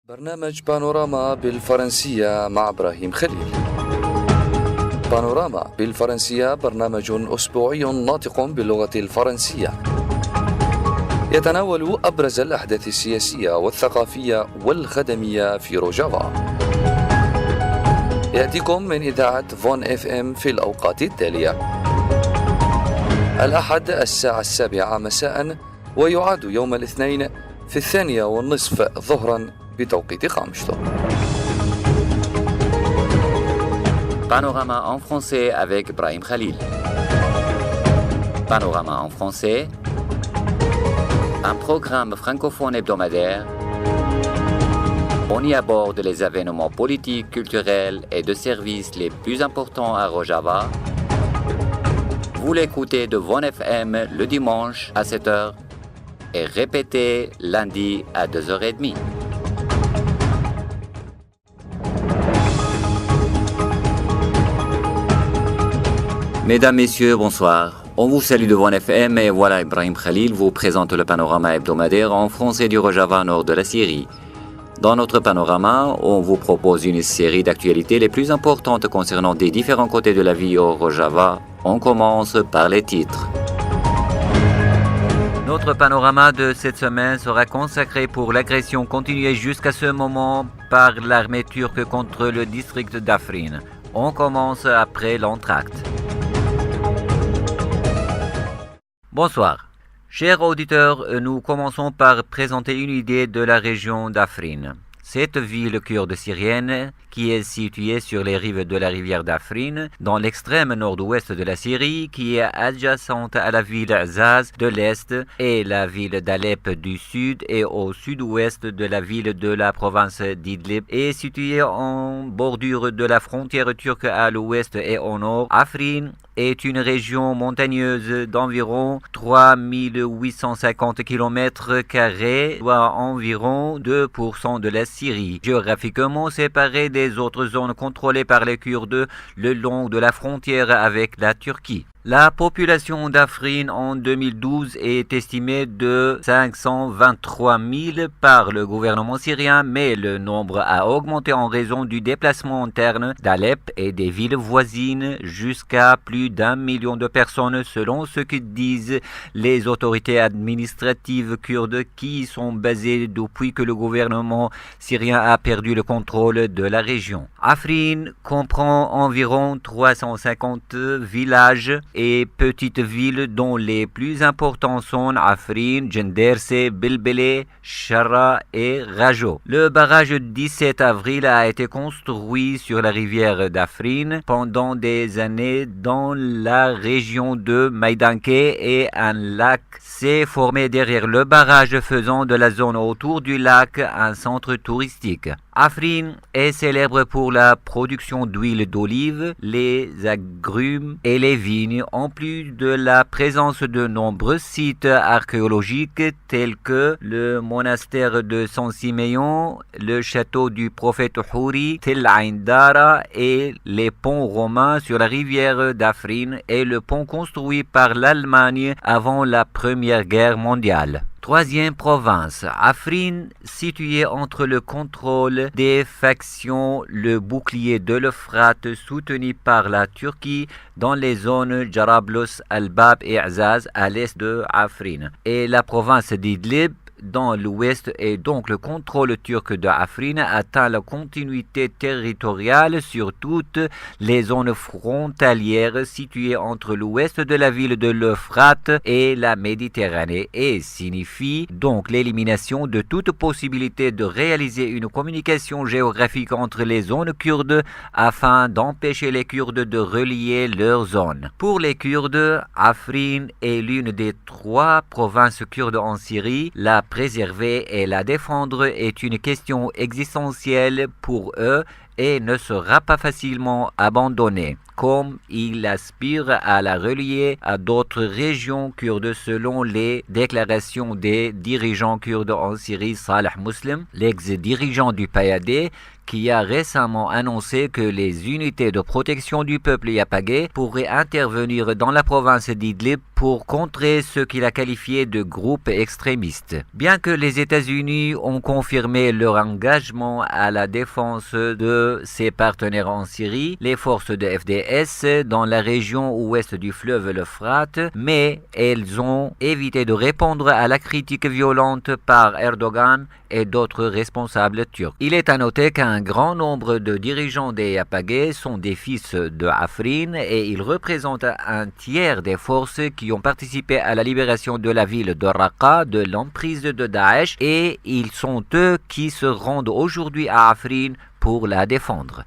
برنامج بانوراما بالفرنسية مع إبراهيم خليل. بانوراما بالفرنسية برنامج أسبوعي ناطق باللغة الفرنسية، يتناول أبرز الأحداث السياسية والثقافية والخدمية في روجافا. يأتيكم من إذاعة فون اف ام في الأوقات التالية: الأحد الساعة 7 مساء، ويعاد يوم الاثنين في 2:30 ظهرا بتوقيت خامشتو. Panorama en français avec Ibrahim Khalil. Panorama en français, un programme francophone hebdomadaire. On y aborde les événements politiques, culturels et de services les plus importants à Rojava. Vous l'écoutez de Von FM le dimanche à 7h et répétez lundi à 2h30. Mesdames, Messieurs, bonsoir. On vous salue de Von FM et voilà, Ibrahim Khalil vous présente le panorama hebdomadaire en français du Rojava nord de la Syrie. Dans notre panorama, on vous propose une série d'actualités les plus importantes concernant des différents côtés de la vie au Rojava. On commence par les titres. Notre panorama de cette semaine sera consacré pour l'agression continuée jusqu'à ce moment par l'armée turque contre le district d'Afrin. On commence après l'entracte. Bonsoir. Chers auditeurs, nous commençons par présenter une idée de la région d'Afrin. Cette ville kurde syrienne, qui est située sur les rives de la rivière d'Afrin, dans l'extrême nord-ouest de la Syrie, qui est adjacente à la ville Azaz de l'est et la ville d'Alep du sud et au sud-ouest de la ville de la province d'Idlib, est située en bordure de la frontière turque à l'ouest et au nord. Afrin est une région montagneuse d'environ 3850 km², soit environ 2% de la Syrie, géographiquement séparée des autres zones contrôlées par les Kurdes le long de la frontière avec la Turquie. La population d'Afrin en 2012 est estimée de 523 000 par le gouvernement syrien, mais le nombre a augmenté en raison du déplacement interne d'Alep et des villes voisines jusqu'à plus d'1 million de personnes selon ce que disent les autorités administratives kurdes qui sont basées depuis que le gouvernement syrien a perdu le contrôle de la région. Afrin comprend environ 350 villages et petites villes dont les plus importants sont Afrin, Genderse, Bilbele, Shara et Rajo. Le barrage 17 avril a été construit sur la rivière d'Afrin pendant des années dans la région de Maïdanke et un lac s'est formé derrière le barrage faisant de la zone autour du lac un centre touristique. Afrin est célèbre pour la production d'huile d'olive, les agrumes et les vignes, en plus de la présence de nombreux sites archéologiques tels que le monastère de San Siméon, le château du prophète Houri, Tel Ain Dara et les ponts romains sur la rivière d'Afrin et le pont construit par l'Allemagne avant la Première Guerre mondiale. Troisième province, Afrin, située entre le contrôle des factions, le bouclier de l'Euphrate soutenu par la Turquie dans les zones Jarablus, Al-Bab et Azaz à l'est de Afrin, et la province d'Idlib dans l'ouest, et donc le contrôle turc de Afrin atteint la continuité territoriale sur toutes les zones frontalières situées entre l'ouest de la ville de l'Euphrate et la Méditerranée et signifie donc l'élimination de toute possibilité de réaliser une communication géographique entre les zones kurdes afin d'empêcher les Kurdes de relier leurs zones. Pour les Kurdes, Afrin est l'une des 3 provinces kurdes en Syrie. La préserver et la défendre est une question existentielle pour eux et ne sera pas facilement abandonné, comme il aspire à la relier à d'autres régions kurdes selon les déclarations des dirigeants kurdes en Syrie. Saleh Muslim, l'ex-dirigeant du PYD, qui a récemment annoncé que les unités de protection du peuple yapagé pourraient intervenir dans la province d'Idlib pour contrer ce qu'il a qualifié de groupe extrémiste. Bien que les États-Unis ont confirmé leur engagement à la défense de ses partenaires en Syrie, les forces de FDS dans la région ouest du fleuve l'Euphrate, mais elles ont évité de répondre à la critique violente par Erdogan et d'autres responsables turcs. Il est à noter qu'un grand nombre de dirigeants des Yapagés sont des fils de Afrin et ils représentent un tiers des forces qui ont participé à la libération de la ville de Raqqa de l'emprise de Daesh, et ils sont eux qui se rendent aujourd'hui à Afrin pour la défendre.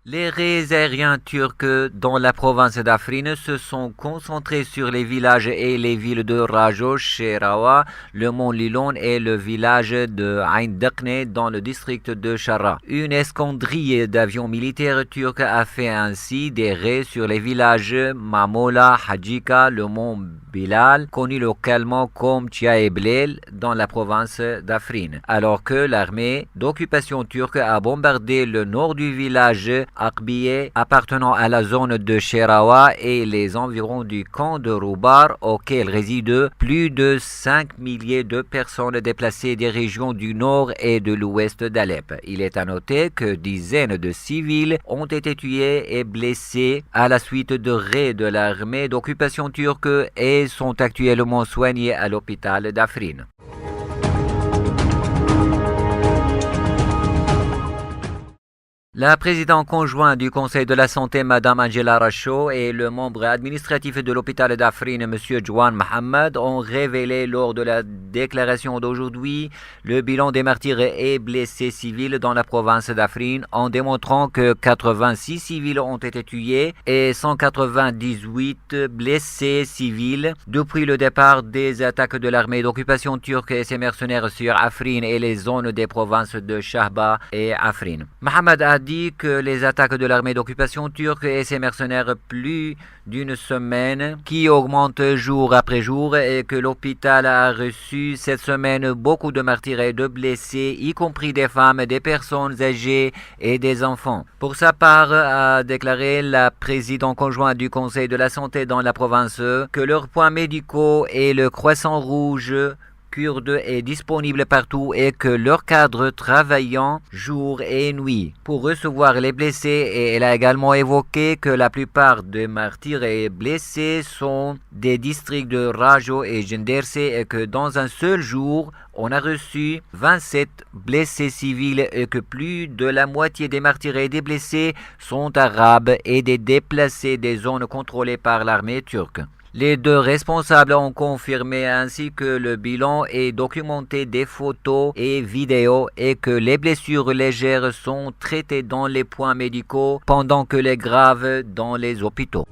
Les raids aériens turcs dans la province d'Afrin se sont concentrés sur les villages et les villes de Rajo, Sherawa, le mont Lilon et le village de Ain Dakne dans le district de Shara. Une escadrille d'avions militaires turcs a fait ainsi des raids sur les villages Mamola, Hajika, le mont Bilal, connu localement comme Tchaeblel dans la province d'Afrin, alors que l'armée d'occupation turque a bombardé le nord du village Akbiye appartenant à la zone de Sherawa et les environs du camp de Roubar auquel résident plus de 5 milliers de personnes déplacées des régions du nord et de l'ouest d'Alep. Il est à noter que dizaines de civils ont été tués et blessés à la suite de raids de l'armée d'occupation turque et sont actuellement soignés à l'hôpital d'Afrin. La présidente conjointe du Conseil de la Santé, Mme Angela Racho, et le membre administratif de l'hôpital d'Afrin, M. Jwan Mohammed, ont révélé lors de la déclaration d'aujourd'hui le bilan des martyrs et blessés civils dans la province d'Afrin, en démontrant que 86 civils ont été tués et 198 blessés civils depuis le départ des attaques de l'armée d'occupation turque et ses mercenaires sur Afrin et les zones des provinces de Shahba et Afrin. Mohammed a dit que les attaques de l'armée d'occupation turque et ses mercenaires plus d'une semaine qui augmentent jour après jour et que l'hôpital a reçu cette semaine beaucoup de martyrs et de blessés, y compris des femmes, des personnes âgées et des enfants. Pour sa part, a déclaré la présidente conjointe du Conseil de la Santé dans la province que leurs points médicaux et le croissant rouge kurde est disponible partout et que leur cadre travaillant jour et nuit pour recevoir les blessés, et elle a également évoqué que la plupart des martyrs et blessés sont des districts de Rajo et Genderse et que dans un seul jour on a reçu 27 blessés civils et que plus de la moitié des martyrs et des blessés sont arabes et des déplacés des zones contrôlées par l'armée turque. Les deux responsables ont confirmé ainsi que le bilan est documenté des photos et vidéos et que les blessures légères sont traitées dans les points médicaux pendant que les graves dans les hôpitaux.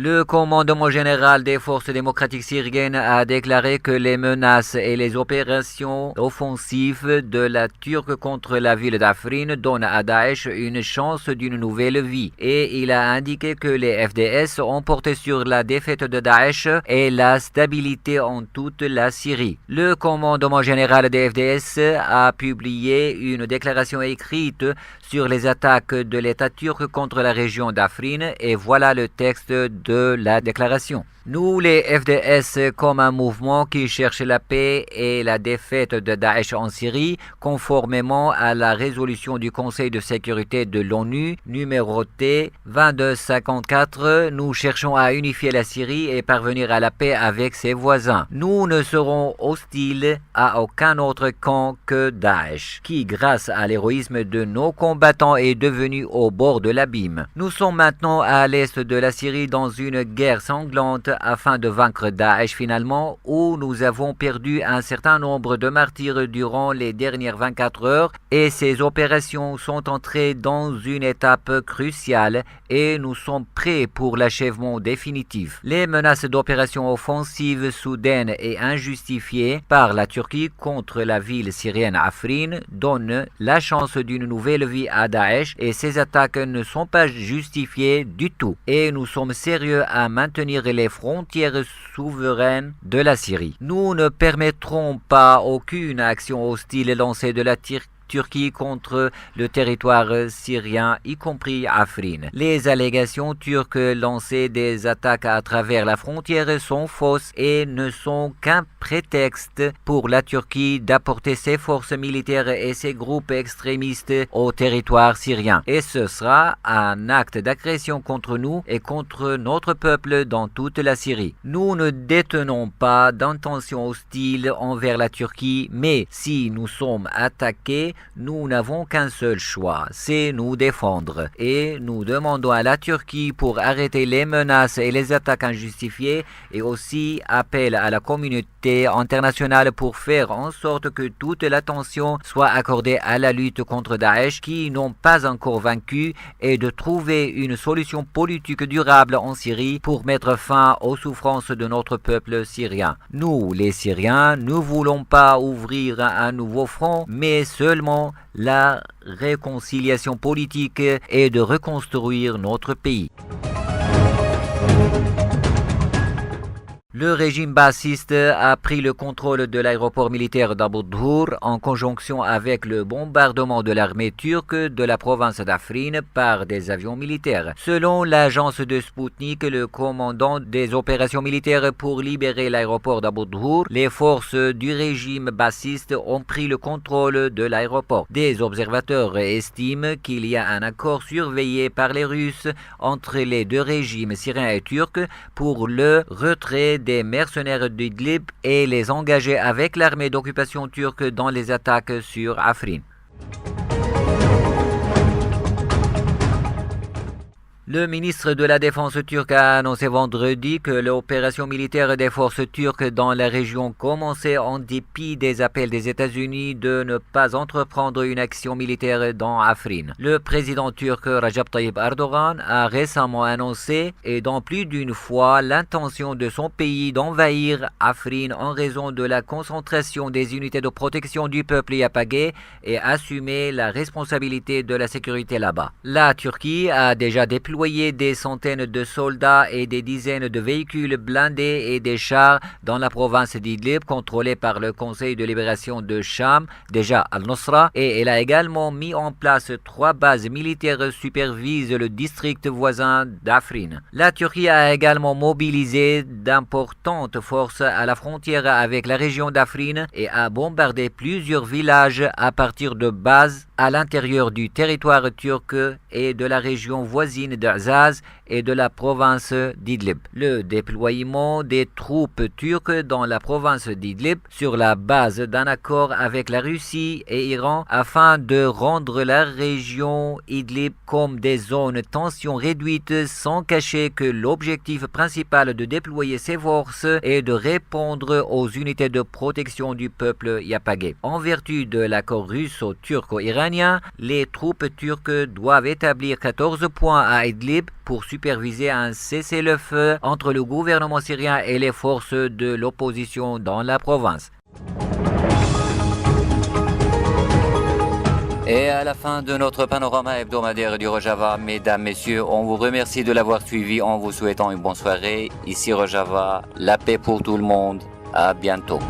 Le commandement général des forces démocratiques syriennes a déclaré que les menaces et les opérations offensives de la Turquie contre la ville d'Afrin donnent à Daesh une chance d'une nouvelle vie. Et il a indiqué que les FDS ont porté sur la défaite de Daesh et la stabilité en toute la Syrie. Le commandement général des FDS a publié une déclaration écrite sur les attaques de l'État turc contre la région d'Afrin et voilà le texte de la déclaration. Nous, les FDS, comme un mouvement qui cherche la paix et la défaite de Daesh en Syrie, conformément à la résolution du Conseil de sécurité de l'ONU, numérotée 2254, nous cherchons à unifier la Syrie et parvenir à la paix avec ses voisins. Nous ne serons hostiles à aucun autre camp que Daesh, qui, grâce à l'héroïsme de nos combattants, est devenu au bord de l'abîme. Nous sommes maintenant à l'est de la Syrie dans dans une guerre sanglante afin de vaincre Daesh finalement, où nous avons perdu un certain nombre de martyrs durant les dernières 24 heures et ces opérations sont entrées dans une étape cruciale et nous sommes prêts pour l'achèvement définitif. Les menaces d'opérations offensives soudaines et injustifiées par la Turquie contre la ville syrienne Afrin donnent la chance d'une nouvelle vie à Daesh et ces attaques ne sont pas justifiées du tout et nous sommes sérieux à maintenir les frontières souveraines de la Syrie. Nous ne permettrons pas aucune action hostile lancée de la Turquie contre le territoire syrien, y compris Afrin. Les allégations turques lancées des attaques à travers la frontière sont fausses et ne sont qu'un prétexte pour la Turquie d'apporter ses forces militaires et ses groupes extrémistes au territoire syrien. Et ce sera un acte d'agression contre nous et contre notre peuple dans toute la Syrie. Nous ne détenons pas d'intention hostile envers la Turquie, mais si nous sommes attaqués, nous n'avons qu'un seul choix, c'est nous défendre. Et nous demandons à la Turquie pour arrêter les menaces et les attaques injustifiées et aussi appel à la communauté internationale pour faire en sorte que toute l'attention soit accordée à la lutte contre Daesh qui n'ont pas encore vaincu et de trouver une solution politique durable en Syrie pour mettre fin aux souffrances de notre peuple syrien. Nous, les Syriens, ne voulons pas ouvrir un nouveau front, mais seulement la réconciliation politique et de reconstruire notre pays. Le régime bassiste a pris le contrôle de l'aéroport militaire d'Abu Dhour en conjonction avec le bombardement de l'armée turque de la province d'Afrin par des avions militaires. Selon l'agence de Sputnik, le commandant des opérations militaires pour libérer l'aéroport d'Abu Dhour, les forces du régime bassiste ont pris le contrôle de l'aéroport. Des observateurs estiment qu'il y a un accord surveillé par les Russes entre les deux régimes syriens et turcs pour le retrait des mercenaires d'Idlib et les engager avec l'armée d'occupation turque dans les attaques sur Afrin. Le ministre de la Défense turc a annoncé vendredi que l'opération militaire des forces turques dans la région commençait en dépit des appels des États-Unis de ne pas entreprendre une action militaire dans Afrin. Le président turc Recep Tayyip Erdogan a récemment annoncé, et dans plus d'une fois, l'intention de son pays d'envahir Afrin en raison de la concentration des unités de protection du peuple yapagé et assumer la responsabilité de la sécurité là-bas. La Turquie a déjà déployé des centaines de soldats et des dizaines de véhicules blindés et des chars dans la province d'Idlib contrôlée par le Conseil de libération de Cham, déjà Al-Nusra, et elle a également mis en place 3 bases militaires supervisent le district voisin d'Afrin. La Turquie a également mobilisé d'importantes forces à la frontière avec la région d'Afrin et a bombardé plusieurs villages à partir de bases à l'intérieur du territoire turc et de la région voisine d'Azaz et de la province d'Idlib. Le déploiement des troupes turques dans la province d'Idlib sur la base d'un accord avec la Russie et Iran afin de rendre la région Idlib comme des zones tension réduites sans cacher que l'objectif principal de déployer ces forces est de répondre aux unités de protection du peuple yapagé. En vertu de l'accord russo-turco-iranien, les troupes turques doivent établir 14 points à Idlib pour superviser un cessez-le-feu entre le gouvernement syrien et les forces de l'opposition dans la province. Et à la fin de notre panorama hebdomadaire du Rojava, mesdames, messieurs, on vous remercie de l'avoir suivi en vous souhaitant une bonne soirée. Ici Rojava, la paix pour tout le monde. À bientôt.